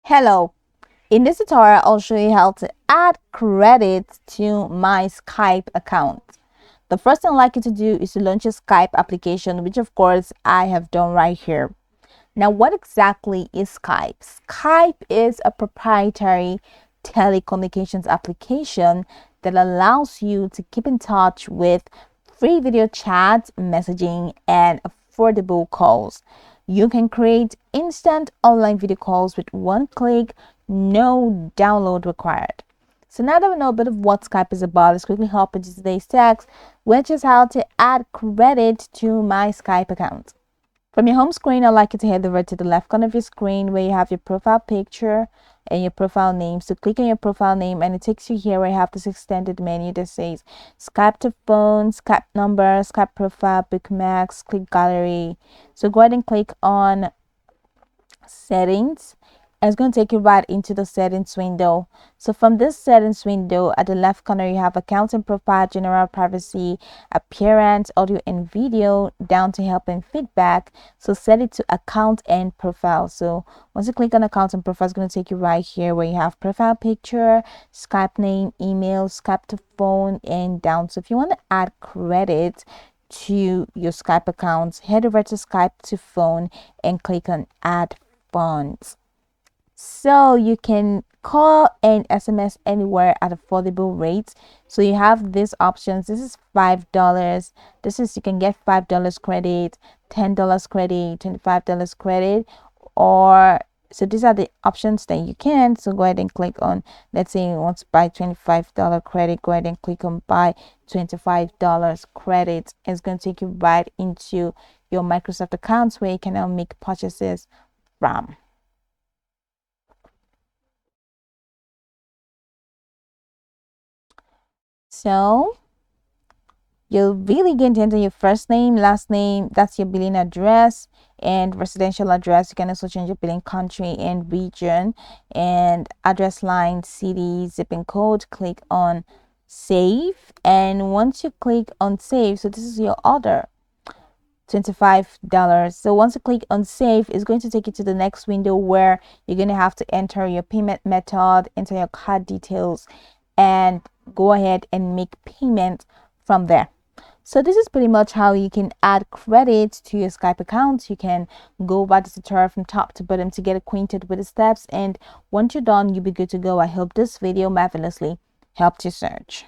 Hello, in this tutorial I'll show you how to add credits to my Skype account. The first thing I'd like you to do is to launch a Skype application, which of course I have done right here. Now, what exactly is Skype? Skype is a proprietary telecommunications application that allows you to keep in touch with free video chat, messaging, and affordable calls. You can create instant online video calls with one click, no download required. So now that we know a bit of what Skype is about, let's quickly hop into today's text, which is how to add credit to my Skype account. From your home screen, I'd like you to head over to the left corner of your screen where you have your profile picture and your profile name. So click on your profile name and it takes you here where you have this extended menu that says Skype to phone, Skype number, Skype profile, bookmarks, click gallery. So go ahead and click on settings. It's going to take you right into the settings window. So from this settings window at the left corner, you have account and profile, general privacy, appearance, audio and video, down to help and feedback. So set it to account and profile. So once you click on account and profile, it's going to take you right here where you have profile picture, Skype name, email, Skype to phone, and down. So if you want to add credit to your Skype account, head over to Skype to phone and click on add funds. So you can call and SMS anywhere at affordable rates. So you have these options. This is $5. This is, you can get $5 credit, $10 credit, $25 credit, or so these are the options that you can. So go ahead and click on, let's say you want to buy $25 credit, go ahead and click on buy $25 credit. It's going to take you right into your Microsoft accounts where you can now make purchases from. So you're really going to enter your first name, last name, that's your billing address and residential address. You can also change your billing country and region and address line, city, zip and code. Click on save, and once you click on save, so this is your order, $25. So once you click on save, it's going to take you to the next window where you're going to have to enter your payment method, enter your card details, and go ahead and make payment from there. So this is pretty much how you can add credit to your Skype account. You can go by the tutorial from top to bottom to get acquainted with the steps, and once you're done, you'll be good to go. I hope this video marvelously helped you search.